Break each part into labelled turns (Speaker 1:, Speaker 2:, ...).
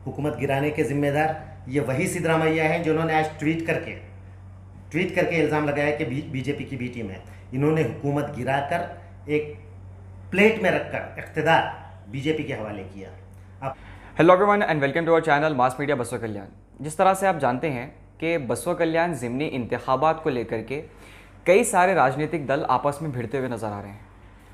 Speaker 1: हुकूमत गिराने के ज़िम्मेदार ये वही सिद्धरामैया हैं जिन्होंने आज ट्वीट करके इल्ज़ाम लगाया कि बीजेपी की बी टीम है। इन्होंने हुकूमत गिराकर एक प्लेट में रखकर इक़्तिदार बीजेपी के हवाले किया। अब
Speaker 2: hello everyone and welcome to our channel mass media Basavakalyan. जिस तरह से आप जानते हैं कि बसवा कल्याण ज़िमनी इंतखाबात को लेकर के कई सारे राजनीतिक दल आपस में भिड़ते हुए नज़र आ रहे हैं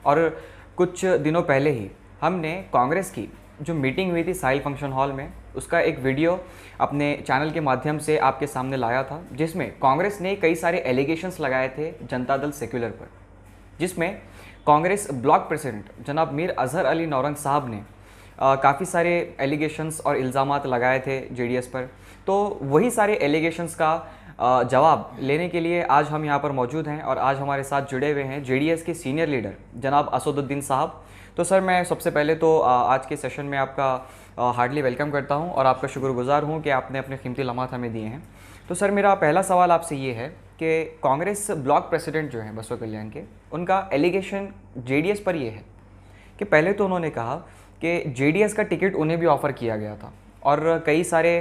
Speaker 2: और कुछ दिनों पहले ही हमने कांग्रेस की जो मीटिंग हुई थी साहिल फंक्शन हॉल में, उसका एक वीडियो अपने चैनल के माध्यम से आपके सामने लाया था, जिसमें कांग्रेस ने कई सारे एलिगेशंस लगाए थे जनता दल सेक्युलर पर, जिसमें कांग्रेस ब्लॉक प्रेसिडेंट जनाब मीर अजहर अली नौरंग साहब ने काफ़ी सारे एलिगेशंस और इल्ज़ामात लगाए थे जेडीएस पर। तो वही सारे एलिगेशंस का जवाब लेने के लिए आज हम यहाँ पर मौजूद हैं और आज हमारे साथ जुड़े हुए हैं जेडीएस के सीनियर लीडर जनाब असदुद्दीन साहब। तो सर, मैं सबसे पहले तो आज के सेशन में आपका हार्डली वेलकम करता हूँ और आपका शुक्रगुजार हूँ कि आपने अपने कीमती लम्हात हमें दिए हैं। तो सर, मेरा पहला सवाल आपसे ये है कि कांग्रेस ब्लॉक प्रेसिडेंट जो हैं बसवा कल्याण के, उनका एलिगेशन जेडीएस पर ये है कि पहले तो उन्होंने कहा कि जेडीएस का टिकट उन्हें भी ऑफ़र किया गया था और कई सारे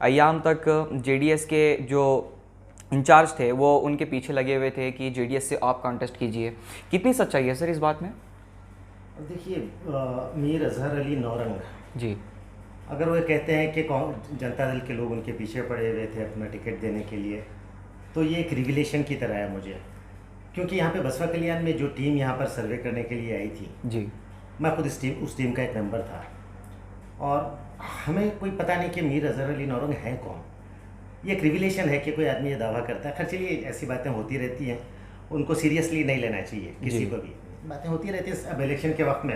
Speaker 2: अयाम तक जेडीएस के जो इंचार्ज थे वो उनके पीछे लगे हुए थे कि जेडीएस से आप कॉन्टेस्ट कीजिए। कितनी सच्चाई है सर इस बात में?
Speaker 1: देखिए, मीर अजहर अली नौरंग
Speaker 2: जी,
Speaker 1: अगर वो कहते हैं कि जनता दल के लोग उनके पीछे पड़े हुए थे अपना टिकट देने के लिए, तो ये एक रिविलेशन की तरह है मुझे, क्योंकि यहाँ पे बसवा कल्याण में जो टीम यहाँ पर सर्वे करने के लिए आई थी,
Speaker 2: जी,
Speaker 1: मैं खुद उस टीम का एक मेंबर था और हमें कोई पता नहीं कि मीर अजहर अली नौरंग है कौन। ये एक रिविलेशन है कि कोई आदमी ये दावा करता है। खैर चलिए, ऐसी बातें होती रहती हैं, उनको सीरियसली नहीं लेना चाहिए किसी को भी। बातें होती रहती हैं। अब इलेक्शन के वक्त में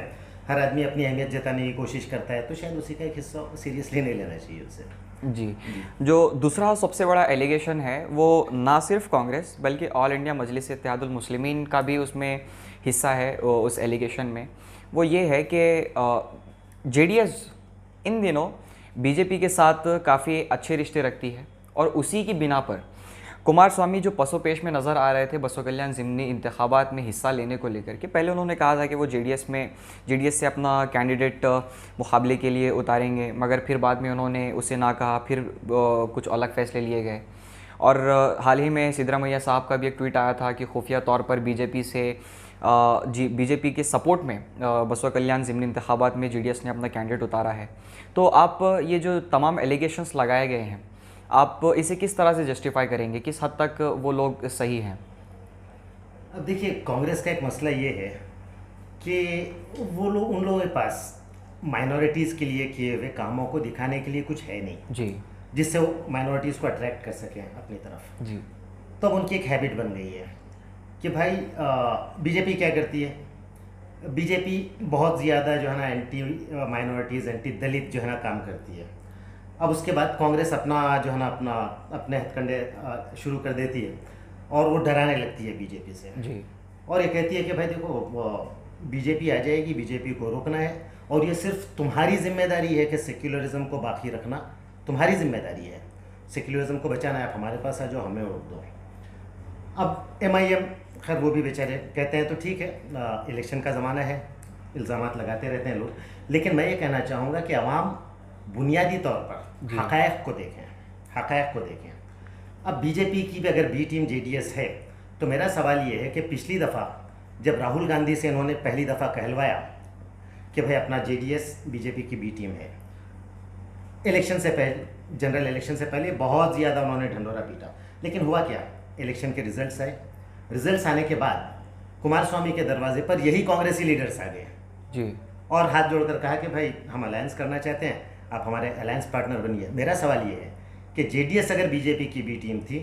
Speaker 1: हर आदमी अपनी अहमियत जताने की कोशिश करता है, तो शायद उसी का एक हिस्सा सीरियसली नहीं लेना चाहिए उसे।
Speaker 2: जी। जो दूसरा सबसे बड़ा एलिगेशन है वो ना सिर्फ कांग्रेस बल्कि ऑल इंडिया मजलिस इत्तेहादुल मुस्लिमीन का भी उसमें हिस्सा है उस एलिगेशन में। वो ये है कि जेडीएस इन दिनों बीजेपी के साथ काफ़ी अच्छे रिश्ते रखती है और उसी की बिना पर कुमार स्वामी जो पसोपेश में नज़र आ रहे थे बसवा कल्याण ज़िमनी इंतखाबात में हिस्सा लेने को लेकर के, पहले उन्होंने कहा था कि वो जेडीएस से अपना कैंडिडेट मुकाबले के लिए उतारेंगे, मगर फिर बाद में उन्होंने उसे ना कहा, फिर कुछ अलग फैसले लिए गए। और हाल ही में सिद्धरामैया साहब का भी एक ट्वीट आया था कि खुफिया तौर पर बीजेपी के सपोर्ट में बसवा कल्याण ज़िमनी इंतखाबात में जेडीएस ने अपना कैंडिडेट उतारा है। तो आप ये जो तमाम एलिगेशंस लगाए गए हैं, आप इसे किस तरह से जस्टिफाई करेंगे? किस हद तक वो लोग सही हैं?
Speaker 1: अब देखिए, कांग्रेस का एक मसला ये है कि वो लोग उन लोगों के पास माइनॉरिटीज़ के लिए किए हुए कामों को दिखाने के लिए कुछ है नहीं
Speaker 2: जी,
Speaker 1: जिससे वो माइनॉरिटीज़ को अट्रैक्ट कर सकें अपनी तरफ।
Speaker 2: जी,
Speaker 1: तो अब उनकी एक हैबिट बन गई है कि भाई बीजेपी क्या करती है, बीजेपी बहुत ज़्यादा जो है ना एंटी माइनॉरिटीज़, एंटी दलित जो है ना काम करती है। अब उसके बाद कांग्रेस अपना जो है ना अपने हथकंडे शुरू कर देती है और वो डराने लगती है बीजेपी से।
Speaker 2: जी,
Speaker 1: और ये कहती है कि भाई देखो, बीजेपी आ जाएगी, बीजेपी को रोकना है और ये सिर्फ तुम्हारी जिम्मेदारी है कि सेक्युलरिज्म को बाकी रखना तुम्हारी जिम्मेदारी है। सेक्युलरिज्म को बचाना है, आप हमारे पास आ जाओ, हमें रोक दो। अब एमआईएम, खैर वो भी बेचारे कहते हैं तो ठीक है, इलेक्शन का ज़माना है, इल्ज़ामात लगाते रहते हैं लोग, लेकिन मैं ये कहना चाहूँगा कि आवाम बुनियादी तौर पर हक़ाइक़ को देखें। अब बीजेपी की भी अगर बी टीम जेडीएस है, तो मेरा सवाल ये है कि पिछली दफ़ा जब राहुल गांधी से इन्होंने पहली दफ़ा कहलवाया कि भाई अपना जेडीएस बीजेपी की बी टीम है, इलेक्शन से पहले, जनरल इलेक्शन से पहले बहुत ज़्यादा उन्होंने ढंढोरा पीटा, लेकिन हुआ क्या? इलेक्शन के रिजल्ट्स आए। रिजल्ट्स आने के बाद कुमार स्वामी के दरवाजे पर यही कांग्रेसी लीडर्स आ गए
Speaker 2: जी,
Speaker 1: और हाथ जोड़कर कहा कि भाई हम अलायंस करना चाहते हैं, आप हमारे अलायंस पार्टनर बनिए। मेरा सवाल ये है कि जेडीएस अगर बीजेपी की बी टीम थी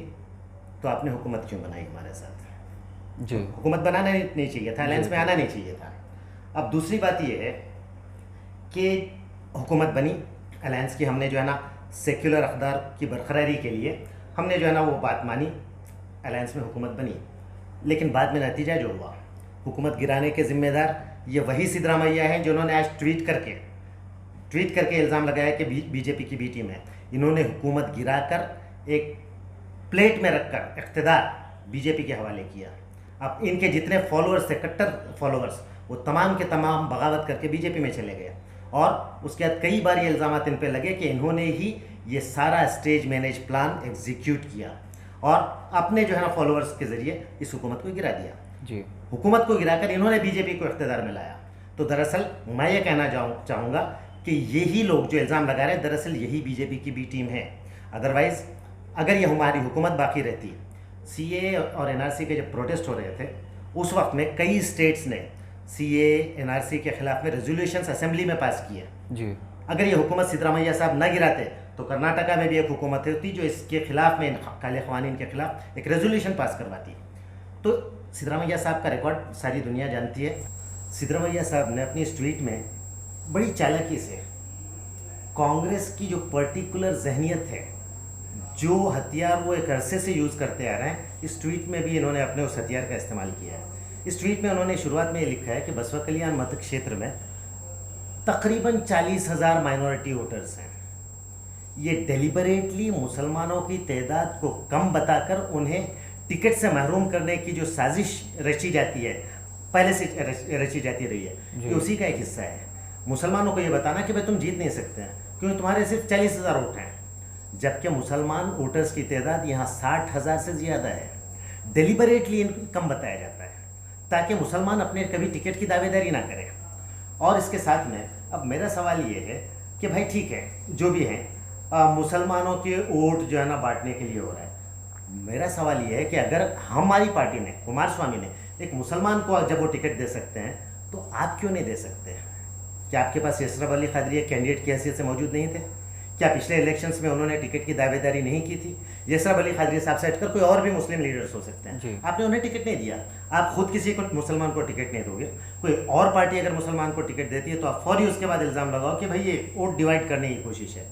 Speaker 1: तो आपने हुकूमत क्यों बनाई हमारे साथ?
Speaker 2: जी,
Speaker 1: हुकूमत बनाना नहीं चाहिए था, अलायंस में आना नहीं चाहिए था। अब दूसरी बात ये है कि हुकूमत बनी, अलायंस की हमने जो है ना सेक्युलर अक़दार की बरकरारी के लिए हमने जो है ना वो बात मानी, अलायंस में हुकूमत बनी, लेकिन बाद में नतीजा जो हुआ, हुकूमत गिराने के ज़िम्मेदार ये वही सिद्धरामैया हैं जिन्होंने आज ट्वीट करके इल्ज़ाम लगाया कि बीजेपी की बी टीम है। इन्होंने हुकूमत गिराकर एक प्लेट में रखकर इक़्तिदार बीजेपी के हवाले किया। अब इनके जितने फॉलोअर्स थे, कट्टर फॉलोअर्स, वो तमाम के तमाम बगावत करके बीजेपी में चले गए और उसके बाद कई बार ये इल्ज़ाम इन पे लगे कि इन्होंने ही ये सारा स्टेज मैनेज प्लान एग्जीक्यूट किया और अपने जो है ना फॉलोअर्स के ज़रिए इस हुकूमत को गिरा दिया।
Speaker 2: जी।
Speaker 1: हुकूमत को गिराकर इन्होंने बीजेपी को इख्तियार में लाया। तो दरअसल मैं ये कहना चाहूँगा कि यही लोग जो इल्ज़ाम लगा रहे हैं दरअसल यही बीजेपी की भी टीम है। अदरवाइज़ अगर ये हमारी हुकूमत बाकी रहती, सीए और एनआरसी के जब प्रोटेस्ट हो रहे थे उस वक्त में कई स्टेट्स ने सीए एनआरसी के खिलाफ में रेजोल्यूशंस असेंबली में पास किए।
Speaker 2: जी।
Speaker 1: अगर ये हुकूमत सिद्धरामैया साहब न गिराते तो कर्नाटका में भी एक हुकूमत होती जो इसके खिलाफ में काले क़वानीन के खिलाफ एक रेजोल्यूशन पास करवाती। तो सिद्धरामैया साहब का रिकॉर्ड सारी दुनिया जानती है। सिद्धरामैया साहब ने अपनी इस ट्वीट में बड़ी चालाकी से कांग्रेस की जो पर्टिकुलर जहनीत है, जो हथियार वो एक अरसे से यूज़ करते आ रहे हैं, इस ट्वीट में भी इन्होंने अपने उस हथियार का इस्तेमाल किया है। इस ट्वीट में उन्होंने शुरुआत में ये लिखा है कि बसवा कल्याण मत क्षेत्र में तकरीबन 40,000 माइनॉरिटी वोटर्स हैं। ये डेलिबरेटली मुसलमानों की तादाद को कम बताकर उन्हें टिकट से महरूम करने की जो साजिश रची जाती है, पहले से रची जाती रही है, ये उसी का एक हिस्सा है। मुसलमानों को ये बताना कि भाई तुम जीत नहीं सकते हैं क्योंकि तुम्हारे सिर्फ 40,000 वोट हैं, जबकि मुसलमान वोटर्स की तादाद यहाँ 60,000 से ज़्यादा है। डेलिबरेटली इनको कम बताया जाता है ताकि मुसलमान अपने कभी टिकट की दावेदारी ना करें। और इसके साथ में अब मेरा सवाल ये है कि भाई ठीक है, जो भी है मुसलमानों के वोट जो है ना बांटने के लिए हो रहा है। मेरा सवाल ये है कि अगर हमारी पार्टी ने, कुमार स्वामी ने, एक मुसलमान को जब वो टिकट दे सकते हैं तो आप क्यों नहीं दे सकते? क्या आपके पास यसरब अली क़ादरी कैंडिडेट की हैसियत से मौजूद नहीं थे? क्या पिछले इलेक्शंस में उन्होंने टिकट की दावेदारी नहीं की थी? यसरब अली क़ादरी साहब से हटकर कोई और भी मुस्लिम लीडर्स हो सकते हैं, आपने उन्हें टिकट नहीं दिया। आप खुद किसी को मुसलमान को टिकट नहीं दोगे, कोई और पार्टी अगर मुसलमान को टिकट देती है तो आप फौरी उसके बाद इल्ज़ाम लगाओ कि भाई ये वोट डिवाइड करने की कोशिश है।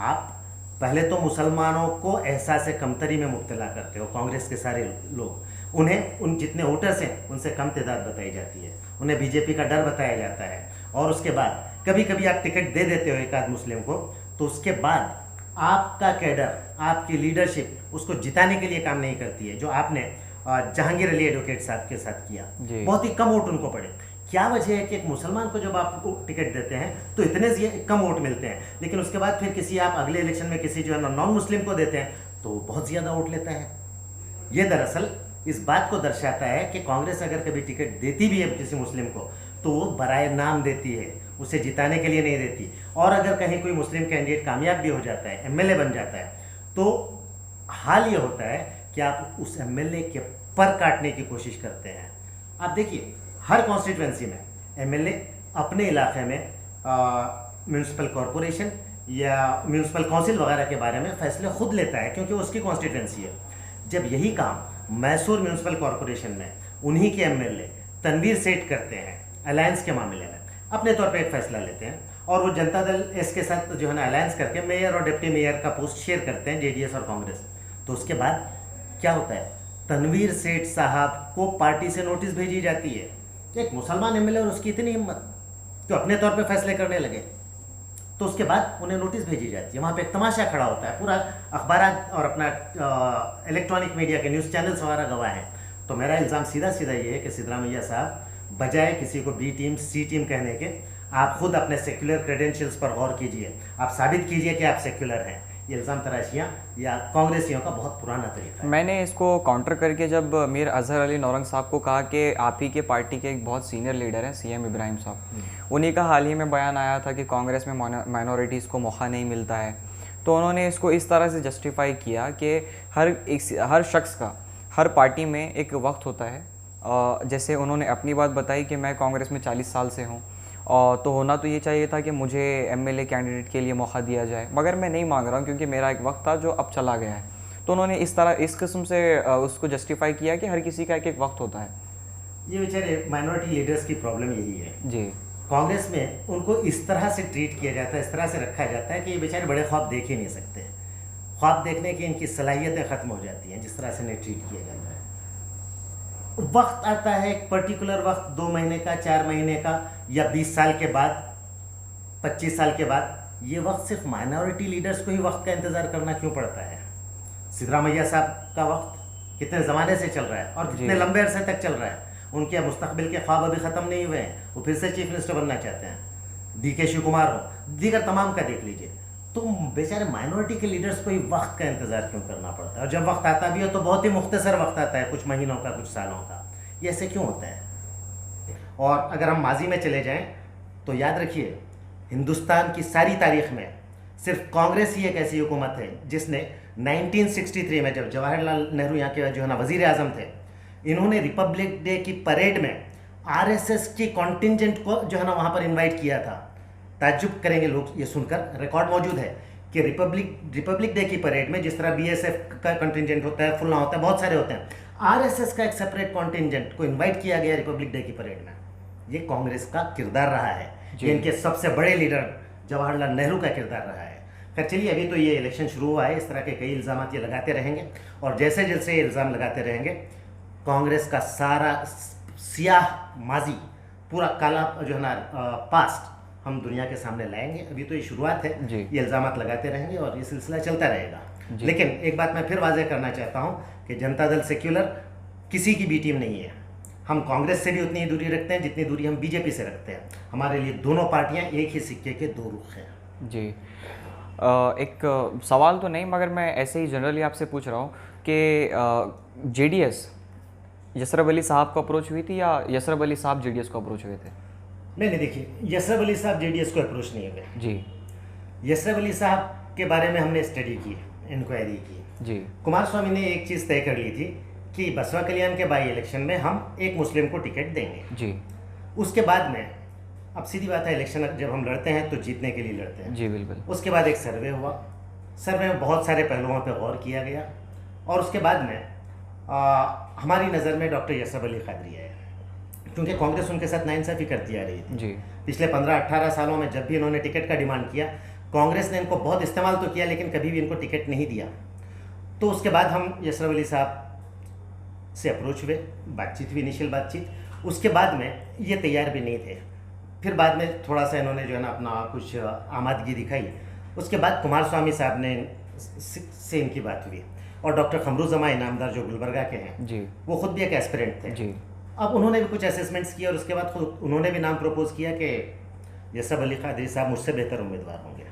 Speaker 1: आप पहले तो मुसलमानों को एहसास कमतरी में मुब्तला करते हो, कांग्रेस के सारे लोग, उन्हें उन जितने वोटर्स हैं उनसे कम तादाद बताई जाती है, उन्हें बीजेपी का डर बताया जाता है। और उसके बाद कभी कभी आप टिकट दे देते हो एक आध मुस्लिम को, तो उसके बाद आपका कैडर, आपकी लीडरशिप उसको जिताने के लिए काम नहीं करती है, जो आपने जहांगीर अली एडवोकेट साहब के साथ किया। बहुत ही कम वोट उनको पड़े। क्या वजह है कि एक मुसलमान को जब आप टिकट देते हैं तो इतने कम वोट मिलते हैं, लेकिन उसके बाद फिर किसी आप अगले इलेक्शन में किसी जो है नॉन मुस्लिम को देते हैं तो बहुत ज़्यादा वोट लेता है। ये दरअसल इस बात को दर्शाता है कि कांग्रेस अगर कभी टिकट देती भी है किसी मुस्लिम को तो वो बराए नाम देती है, उसे जिताने के लिए नहीं देती। और अगर कहीं कोई मुस्लिम कैंडिडेट कामयाब भी हो जाता है, एमएलए बन जाता है, तो हाल ये होता है कि आप उस एमएलए के पर काटने की कोशिश करते हैं। आप देखिए हर कॉन्स्टिट्यूंसी में एमएलए अपने इलाके में म्यूनसिपल कॉरपोरेशन या म्यूनसिपल काउंसिल वगैरह के बारे में फैसले खुद लेता है क्योंकि उसकी कॉन्स्टिट्यूंसी है। जब यही काम मैसूर म्यूनसिपल कॉरपोरेशन में उन्हीं के एमएलए तनवीर सेठ करते हैं, अलायंस के मामले में अपने तौर पे एक फैसला लेते हैं और वो जनता दल एस के साथ जो है ना अलायंस करके मेयर और डिप्टी मेयर का पोस्ट शेयर करते हैं जेडीएस और कांग्रेस। तो उसके बाद क्या होता है, तनवीर सेठ साहब को पार्टी से नोटिस भेजी जाती है। एक मुसलमान एमएलए और उसकी इतनी हिम्मत कि अपने तौर पे फैसले करने लगे, तो उसके बाद उन्हें नोटिस भेजी जाती है। वहाँ पे एक तमाशा खड़ा होता है, पूरा अखबार और अपना इलेक्ट्रॉनिक मीडिया के न्यूज़ चैनल्स वगैरह गवाह हैं। तो मेरा इल्ज़ाम सीधा सीधा ये है कि सिद्धरामैया साहब बजाय किसी को बी टीम सी टीम कहने के, आप खुद अपने सेक्युलर क्रेडेंशियल्स पर गौर कीजिए, आप साबित कीजिए कि आप सेक्युलर हैं। ये इल्ज़ाम तराशियाँ या कांग्रेसियों का बहुत पुराना तरीका है।
Speaker 2: मैंने इसको काउंटर करके जब मीर अजहर अली नौरंग साहब को कहा कि आप ही के पार्टी के एक बहुत सीनियर लीडर हैं सीएम इब्राहिम साहब, उन्हीं का हाल ही में बयान आया था कि कांग्रेस में माइनॉरिटीज़ को मौका नहीं मिलता है, तो उन्होंने इसको इस तरह से जस्टिफाई किया कि हर शख्स का हर पार्टी में एक वक्त होता है। जैसे उन्होंने अपनी बात बताई कि मैं कांग्रेस में 40 साल से हूँ और तो होना तो ये चाहिए था कि मुझे एमएलए कैंडिडेट के लिए मौका दिया जाए, मगर मैं नहीं मांग रहा हूँ क्योंकि मेरा एक वक्त था जो अब चला गया है। तो उन्होंने इस किस्म से उसको जस्टिफाई किया कि हर किसी का एक वक्त होता है।
Speaker 1: ये बेचारे माइनॉरिटी लीडर्स की प्रॉब्लम यही है
Speaker 2: जी।
Speaker 1: कांग्रेस में उनको इस तरह से ट्रीट किया जाता है, इस तरह से रखा जाता है कि ये बेचारे बड़े ख्वाब देख ही नहीं सकते। ख्वाब देखने की इनकी सलाहियतें ख़त्म हो जाती हैं जिस तरह से इन्हें ट्रीट किया जाता है। वक्त आता है एक पर्टिकुलर वक्त, 2 महीने का, 4 महीने का या 20 साल के बाद, 25 साल के बाद। ये वक्त सिर्फ माइनॉरिटी लीडर्स को ही वक्त का इंतज़ार करना क्यों पड़ता है? सिद्धरामैया साहब का वक्त कितने ज़माने से चल रहा है और कितने लंबे अरसे तक चल रहा है। उनके मुस्तकबिल के ख्वाब अभी ख़त्म नहीं हुए हैं, वो फिर से चीफ मिनिस्टर बनना चाहते हैं। DK शिव कुमार हो, दीगर तमाम का देख लीजिए, तो बेचारे माइनॉरिटी के लीडर्स को ही वक्त का इंतज़ार क्यों करना पड़ता है? और जब वक्त आता भी हो तो बहुत ही मुख्तसर वक्त आता है, कुछ महीनों का, कुछ सालों का। ये ऐसे क्यों होता है? और अगर हम माजी में चले जाएं तो याद रखिए, हिंदुस्तान की सारी तारीख में सिर्फ कांग्रेस ही एक ऐसी हुकूमत है जिसने 1963 में, जब जवाहरलाल नेहरू यहाँ के जो है ना वज़ीर आज़म थे, इन्होंने रिपब्लिक डे की परेड में RSS की कॉन्टिजेंट को जो है ना वहाँ पर इनवाइट किया था। ताज्जुब करेंगे लोग ये सुनकर, रिकॉर्ड मौजूद है कि रिपब्लिक डे की परेड में जिस तरह BSF का कॉन्टिजेंट होता है, फुल्ला होता है, बहुत सारे होते हैं, RSS का एक सेपरेट कॉन्टिजेंट को इन्वाइट किया गया रिपब्लिक डे की परेड में। ये कांग्रेस का किरदार रहा है, ये इनके सबसे बड़े लीडर जवाहरलाल नेहरू का किरदार रहा है। खैर चलिए, अभी तो ये इलेक्शन शुरू हुआ है, इस तरह के कई इल्ज़ाम ये लगाते रहेंगे, और जैसे जैसे ये इल्ज़ाम लगाते रहेंगे, कांग्रेस का सारा सियाह माजी, पूरा काला जो है ना पास्ट हम दुनिया के सामने लाएंगे। अभी तो ये शुरुआत है, ये इल्ज़ाम लगाते रहेंगे और ये सिलसिला चलता रहेगा। लेकिन एक बात मैं फिर वाज़ेह करना चाहता हूँ कि जनता दल सेक्युलर किसी की भी टीम नहीं है। हम कांग्रेस से भी उतनी ही दूरी रखते हैं जितनी दूरी हम BJP से रखते हैं। हमारे लिए दोनों पार्टियां एक ही सिक्के के दो रुख हैं।
Speaker 2: जी, एक सवाल तो नहीं, मगर मैं ऐसे ही जनरली आपसे पूछ रहा हूँ कि JDS यसरब अली साहब को अप्रोच हुई थी या यसरब अली साहब JDS को अप्रोच हुए थे?
Speaker 1: नहीं, देखिए, यसरब अली साहब JDS को अप्रोच नहीं हुए
Speaker 2: जी।
Speaker 1: यसरब अली साहब के बारे में हमने स्टडी की, इंक्वायरी की
Speaker 2: जी।
Speaker 1: कुमार स्वामी ने एक चीज़ तय कर ली थी कि बसवा कल्याण के बाई इलेक्शन में हम एक मुस्लिम को टिकट देंगे।
Speaker 2: जी।
Speaker 1: उसके बाद में, अब सीधी बात है, इलेक्शन जब हम लड़ते हैं तो जीतने के लिए लड़ते हैं।
Speaker 2: जी बिल्कुल।
Speaker 1: उसके बाद एक सर्वे हुआ, सर्वे में बहुत सारे पहलुओं पर गौर किया गया, और उसके बाद में हमारी नज़र में डॉक्टर यसरब अली कादरी आए, क्योंकि कांग्रेस उनके साथ नाइंसाफ़ी करती आ रही थी।
Speaker 2: जी।
Speaker 1: पिछले 15-18 सालों में जब भी इन्होंने टिकट का डिमांड किया, कांग्रेस ने इनको बहुत इस्तेमाल तो किया, लेकिन कभी भी इनको टिकट नहीं दिया। तो उसके बाद हम यसरब अली साहब से अप्रोच हुए, बातचीत हुई, इनिशियल बातचीत। उसके बाद में ये तैयार भी नहीं थे, फिर बाद में थोड़ा सा इन्होंने जो है ना अपना कुछ आमादगी दिखाई। उसके बाद कुमार स्वामी साहब ने से इनकी बात हुई, और डॉक्टर खमरुज़्ज़मा इनामदार जो गुलबर्गा के हैं
Speaker 2: जी,
Speaker 1: वो खुद भी एक एस्पिरेंट थे।
Speaker 2: जी।
Speaker 1: अब उन्होंने भी कुछ असेसमेंट्स किए, और उसके बाद खुद उन्होंने भी नाम प्रपोज किया कि यसरब अली कादरी साहब मुझसे बेहतर उम्मीदवार होंगे।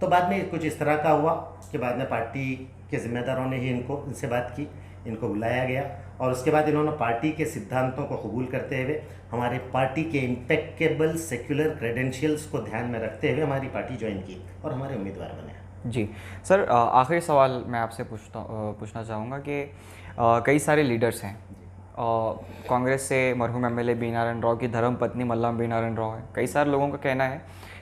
Speaker 1: तो बाद में कुछ इस तरह का हुआ कि बाद में पार्टी के जिम्मेदारों ने ही इनसे बात की, इनको बुलाया गया, और उसके बाद इन्होंने पार्टी के सिद्धांतों को कबूल करते हुए, हमारे पार्टी के इम्पेक्केबल सेक्युलर क्रेडेंशियल्स को ध्यान में रखते हुए हमारी पार्टी ज्वाइन की और हमारे उम्मीदवार बने।
Speaker 2: जी सर, आखिरी सवाल मैं आपसे पूछना चाहूँगा कि कई सारे लीडर्स हैं, कांग्रेस से मरहूम MLA बी नारायण राव की धर्मपत्नी मल्लाम बी नारायण राव है। कई सारे लोगों का कहना है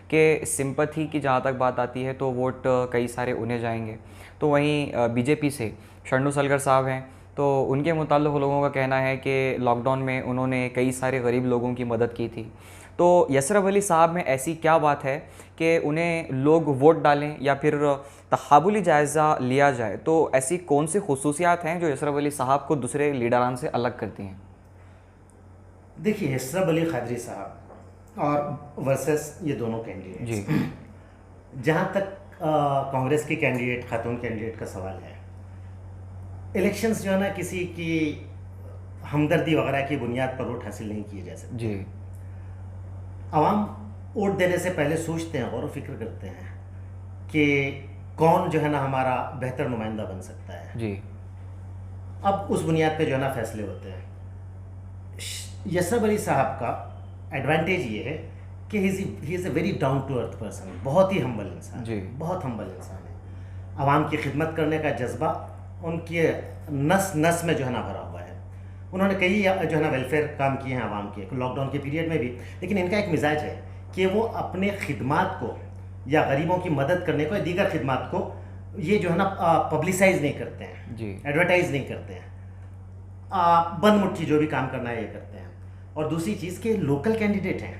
Speaker 2: कि सिंपैथी की जहाँ तक बात आती है तो वोट कई सारे उन्हें जाएंगे। तो वहीं BJP से शरणु सलगर साहब हैं, तो उनके मुताल्लिक़ लोगों का कहना है कि लॉकडाउन में उन्होंने कई सारे गरीब लोगों की मदद की थी। तो यसरब अली साहब में ऐसी क्या बात है कि उन्हें लोग वोट डालें या फिर तक़ाबुली जायज़ा लिया जाए? तो ऐसी कौन सी खुसूसियात हैं जो यसरब अली साहब को दूसरे लीडरान से अलग करती हैं?
Speaker 1: देखिए, यसरब अली कादरी साहब और वर्सेस ये दोनों कैंडिडेट
Speaker 2: जी।
Speaker 1: जहाँ तक कांग्रेस की कैंडिडेट, खातून कैंडिडेट का सवाल है, इलेक्शंस जो है ना किसी की हमदर्दी वगैरह की बुनियाद पर वोट हासिल नहीं किए जा सकते।
Speaker 2: जी।
Speaker 1: आवाम वोट देने से पहले सोचते हैं, गौर व फिक्र करते हैं कि कौन जो है ना हमारा बेहतर नुमाइंदा बन सकता है।
Speaker 2: जी।
Speaker 1: अब उस बुनियाद पे जो है ना फैसले होते हैं। यसरब अली साहब का एडवांटेज ये है कि he is a very down to earth person, बहुत ही हम्बल इंसान,
Speaker 2: जी।
Speaker 1: बहुत हम्बल इंसान है। आवाम की खिदमत करने का जज्बा उनके नस नस में जो है ना भरा हुआ है। उन्होंने कई जो है ना वेलफेयर काम किए हैं आवाम के, लॉकडाउन के पीरियड में भी। लेकिन इनका एक मिजाज है कि वो अपने खिदमात को या गरीबों की मदद करने को या दीगर खिदमात को ये जो है ना पब्लिसाइज नहीं करते हैं,
Speaker 2: जी।
Speaker 1: एडवर्टाइज नहीं करते हैं, बंद मुट्ठी जो भी काम करना है ये करते हैं। और दूसरी चीज़ के लोकल कैंडिडेट हैं,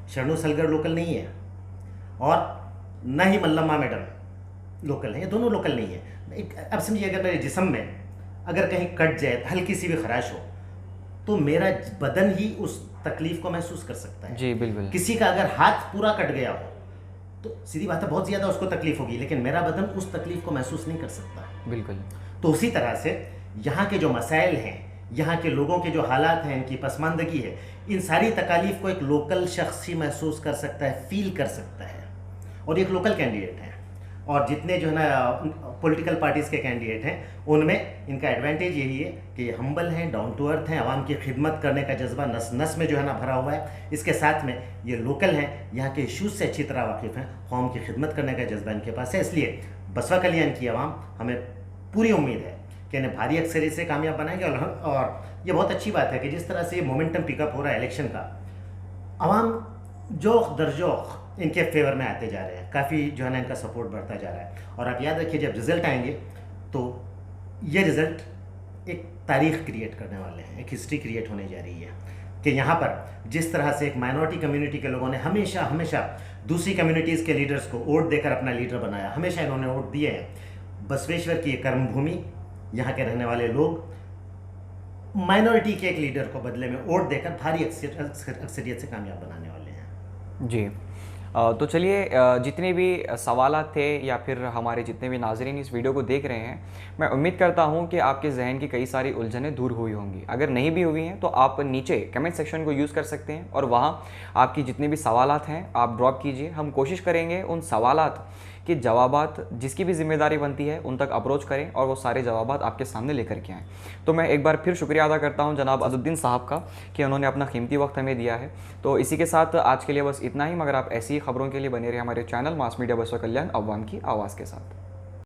Speaker 1: शरणु सलगर लोकल नहीं है और न ही मल्लम्मा मैडम लोकल है, ये दोनों लोकल नहीं है। अब समझिए, अगर मेरे जिस्म में अगर कहीं कट जाए, हल्की सी भी खराश हो, तो मेरा बदन ही उस तकलीफ को महसूस कर सकता है।
Speaker 2: जी बिल्कुल।
Speaker 1: किसी का अगर हाथ पूरा कट गया हो तो सीधी बात है बहुत ज़्यादा उसको तकलीफ होगी, लेकिन मेरा बदन उस तकलीफ को महसूस नहीं कर सकता।
Speaker 2: बिल्कुल।
Speaker 1: तो उसी तरह से यहाँ के जो मसाइल हैं, यहाँ के लोगों के जो हालात हैं, इनकी पसमानदगी है, इन सारी तकालीफ को एक लोकल शख्स ही महसूस कर सकता है, फील कर सकता है। और एक लोकल कैंडिडेट हैं, और जितने जो है ना पॉलिटिकल पार्टीज़ के कैंडिडेट हैं, उनमें इनका एडवांटेज यही है कि ये हम्बल हैं, डाउन टू अर्थ हैं, आवाम की खिदमत करने का जज्बा नस नस में जो है ना भरा हुआ है। इसके साथ में ये लोकल हैं, यहाँ के इश्यूज़ से अच्छी तरह वाकिफ़ हैं, कौम की खिदमत करने का जज्बा इनके पास है। इसलिए बसवा कल्याण की आवाम, हमें पूरी उम्मीद है कि इन्हें भारी अक्सरियत से कामयाब बनाएंगे। और ये बहुत अच्छी बात है कि जिस तरह से ये मोमेंटम पिकअप हो रहा है इलेक्शन का, आवाम जोख दरजोख इनके फेवर में आते जा रहे हैं, काफ़ी जो है ना इनका सपोर्ट बढ़ता जा रहा है। और आप याद रखिए, जब रिज़ल्ट आएंगे तो ये रिज़ल्ट एक तारीख़ क्रिएट करने वाले हैं, एक हिस्ट्री क्रिएट होने जा रही है कि यहाँ पर जिस तरह से एक माइनॉरिटी कम्युनिटी के लोगों ने हमेशा हमेशा दूसरी कम्युनिटीज़ के लीडर्स को वोट देकर अपना लीडर बनाया, हमेशा इन्होंने वोट दिए हैं। बसवेश्वर की ये कर्मभूमि, यहाँ के रहने वाले लोग माइनॉरिटी के एक लीडर को बदले में वोट देकर भारी अक्सरियत से कामयाब बनाने वाले हैं।
Speaker 2: जी। तो चलिए, जितने भी सवालात थे या फिर हमारे जितने भी नाज़रीन इस वीडियो को देख रहे हैं, मैं उम्मीद करता हूं कि आपके जहन की कई सारी उलझनें दूर हुई होंगी। अगर नहीं भी हुई हैं तो आप नीचे कमेंट सेक्शन को यूज़ कर सकते हैं और वहां आपकी जितने भी सवालात हैं आप ड्रॉप कीजिए। हम कोशिश करेंगे उन सवालात के जवाबात जिसकी भी जिम्मेदारी बनती है उन तक अप्रोच करें और वो सारे जवाबात आपके सामने लेकर के आएँ। तो मैं एक बार फिर शुक्रिया अदा करता हूँ जनाब अज़ुद्दीन साहब का कि उन्होंने अपना कीमती वक्त हमें दिया है। तो इसी के साथ आज के लिए बस इतना ही, मगर आप ऐसी ही खबरों के लिए बने रहे हमारे चैनल मास मीडिया बसवा कल्याण, अवाम की आवाज़ के साथ।